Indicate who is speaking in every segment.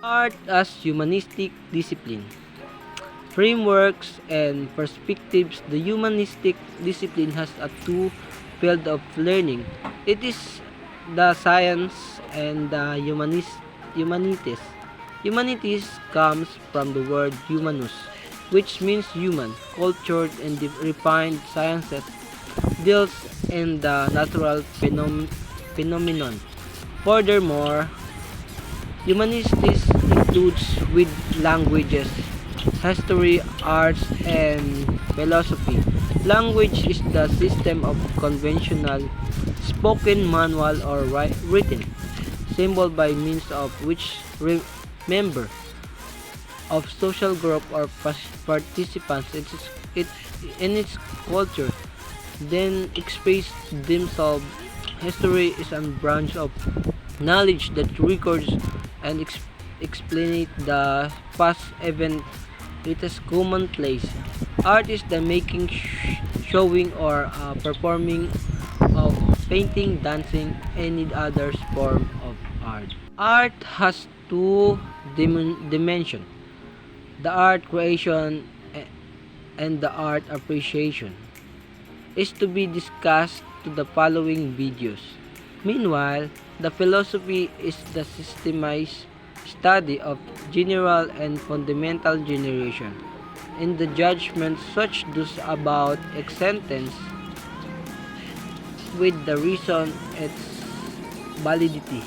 Speaker 1: Art as humanistic discipline. Frameworks and perspectives. The humanistic discipline has a two field of learning. It is the science and the humanities. Humanities comes from the word humanus, which means human. Cultured and refined sciences deals in the natural phenomenon. Furthermore, humanities includes with languages, history, arts, and philosophy. Language is the system of conventional spoken, manual, or written symbol by means of which member of social group or participants it, in its culture then express themselves. History is a branch of knowledge that records and explains the past event. It is commonplace. Art is the making, showing, or performing of painting, dancing, any other form of art. Art has two dimensions: the art creation and the art appreciation is to be discussed to the following videos. Meanwhile, the philosophy is the systemized study of general and fundamental generation. In the judgment such those about a sentence with the reason its validity.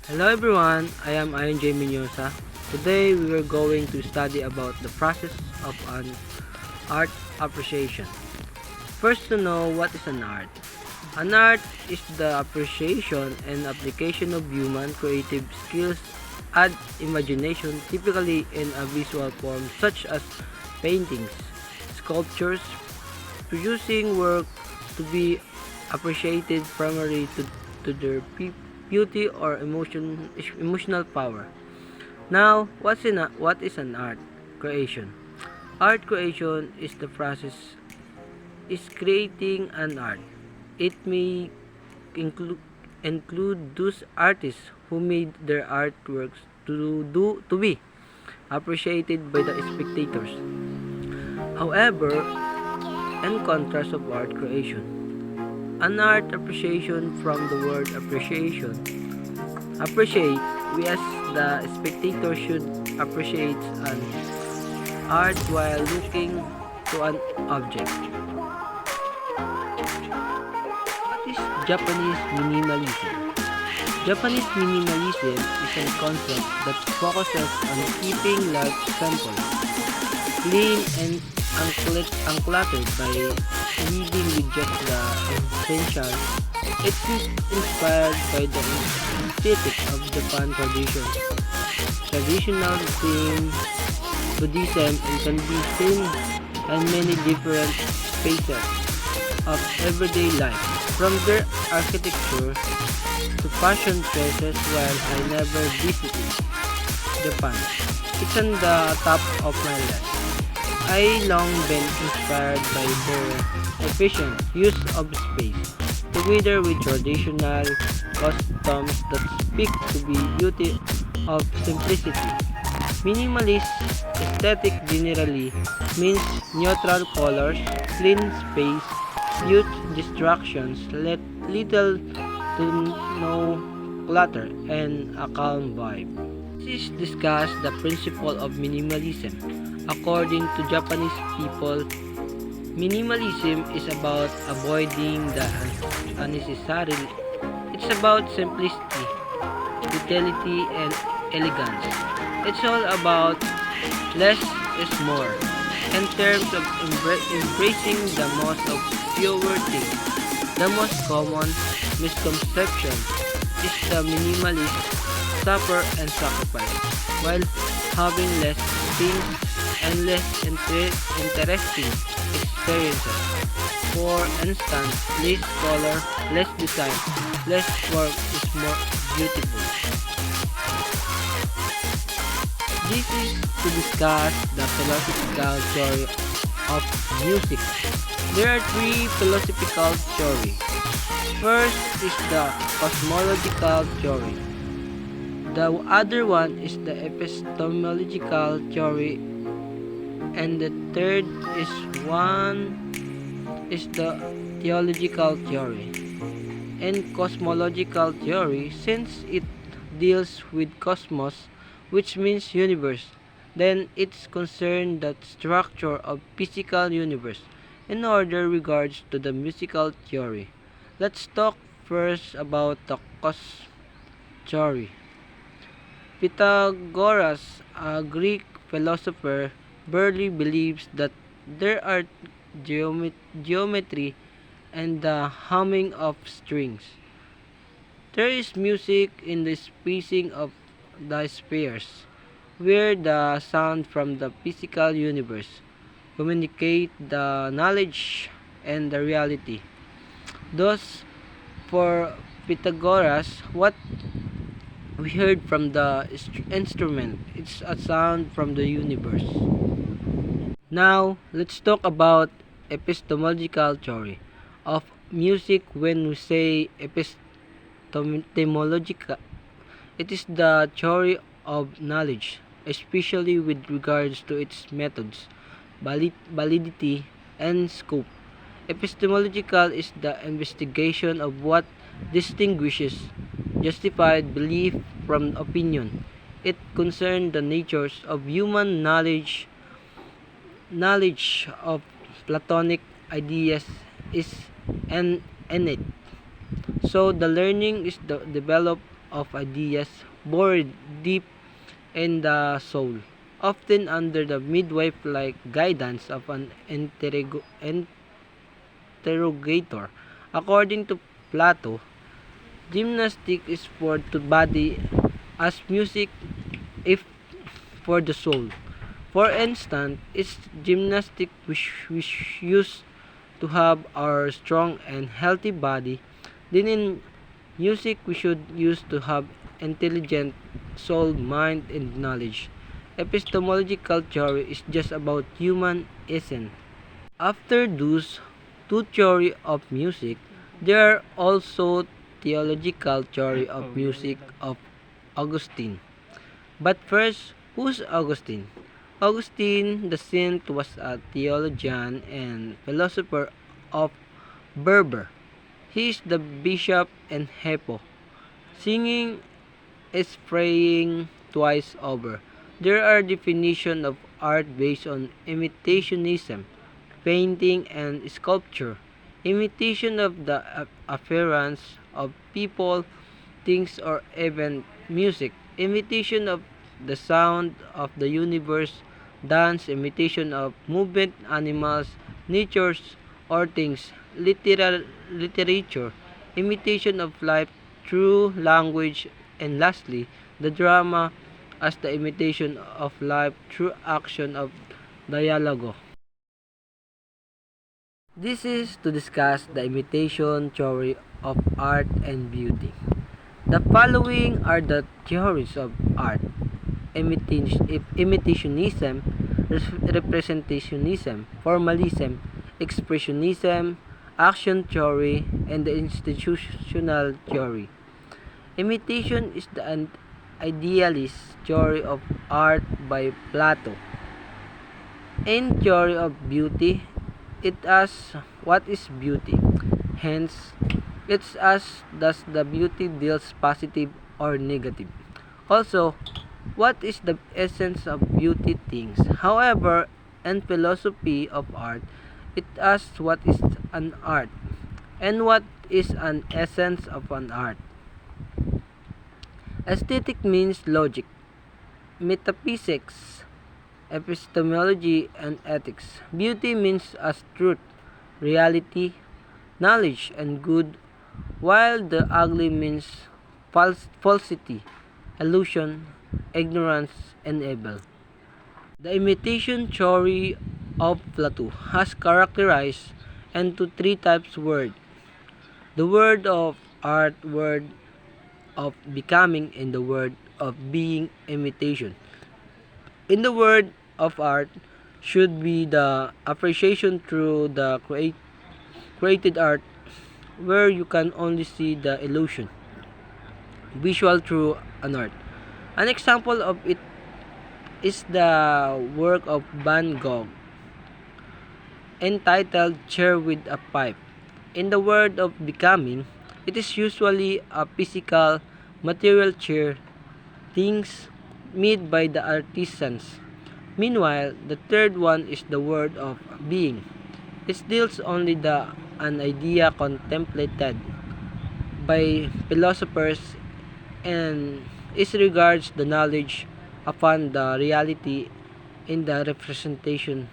Speaker 1: Hello everyone, I am Ayon J. Minyosa. Today we are going to study about the process of an art appreciation. First, to know what is an art. An art is the appreciation and application of human creative skills and imagination, typically in a visual form such as paintings, sculptures, producing work to be appreciated primarily to their beauty or emotional power. Now, what is an art creation? Art creation is the process is creating an art. It may include those artists who made their artworks to be appreciated by the spectators. However, in contrast of art creation, an art appreciation from the word appreciation. Appreciate, we as the spectator should appreciate an art while looking to an object. What is Japanese minimalism? Japanese minimalism is a concept that focuses on keeping life simple, clean, and uncluttered by living with just the essential. It is inspired by the aesthetic of Japan traditional theme Buddhism, and can be seen in many different spaces of everyday life, from their architecture to fashion choices. While I never visited Japan, it's on the top of my list. I long been inspired by their efficient use of space, together with traditional customs that speak to the beauty of simplicity. Minimalist aesthetic generally means neutral colors, clean space, few distractions, little to no clutter, and a calm vibe. This is discuss the principle of minimalism. According to Japanese people, minimalism is about avoiding the unnecessary. It's about simplicity, utility, and elegance. It's all about less is more. In terms of embracing the most of fewer things, the most common misconception is the minimalist suffer and sacrifice, while having less things and less interesting experiences. For instance, less color, less design, less work is more beautiful. This is to discuss the philosophical theory of music. There are three philosophical theories. first is the cosmological theory. The other one is the epistemological theory, and the third is the theological theory. And cosmological theory, since it deals with cosmos, which means universe, then it's concerned the structure of physical universe. In order regards to the musical theory, let's talk first about the cos theory. Pythagoras, a Greek philosopher, barely believes that there are geometry and the humming of strings. There is music in the spacing of the spheres, where the sound from the physical universe communicate the knowledge and the reality. Thus, for Pythagoras, what we heard from the instrument, it's a sound from the universe. Now, let's talk about epistemological theory of music. When we say epistemological, it is the theory of knowledge, especially with regards to its methods, validity, and scope. Epistemological is the investigation of what distinguishes justified belief from opinion. It concerns the natures of human knowledge of Platonic ideas is innate. So the learning is the develop of ideas buried deep in the soul, often under the midwife-like guidance of an interrogator. According to Plato, gymnastic is for the body as music if for the soul. For instance, it's gymnastic we use to have our strong and healthy body. Then in music we should use to have intelligent soul, mind, and knowledge. Epistemological theory is just about human essence. After those two theory of music, there are also theological theory of music of Augustine. But first, who's Augustine? Augustine the Saint was a theologian and philosopher of Berber. He is the bishop in Hippo. Singing is praying twice over. There are definitions of art based on imitationism, painting and sculpture, imitation of the appearance of people, things, or even music, imitation of the sound of the universe, dance, imitation of movement, animals, natures, or things, literature, imitation of life through language, and lastly, the drama as the imitation of life through action of dialogue. This is to discuss the imitation theory of art and beauty. The following are the theories of art: imitationism, representationism, formalism, expressionism, action theory, and the institutional theory. Imitation is the idealist theory of art by Plato. In theory of beauty, it asks what is beauty. Hence, it's asks does the beauty deals positive or negative. Also, what is the essence of beauty things? However, in philosophy of art, it asks what is an art and what is an essence of an art. Aesthetic means logic, metaphysics, epistemology, and ethics. Beauty means as truth, reality, knowledge, and good, while the ugly means falsity, illusion, ignorance, and evil. The imitation theory of Plato has characterized into three types word: the word of art, word of becoming, and the word of being imitation. In the word of art should be the appreciation through the created art where you can only see the illusion visual through an art. An example of it is the work of Van Gogh entitled Chair with a Pipe. In the world of becoming, it is usually a physical, material chair, things made by the artisans. Meanwhile, the third one is the world of being. It deals only the an idea contemplated by philosophers and is regards the knowledge upon the reality in the representation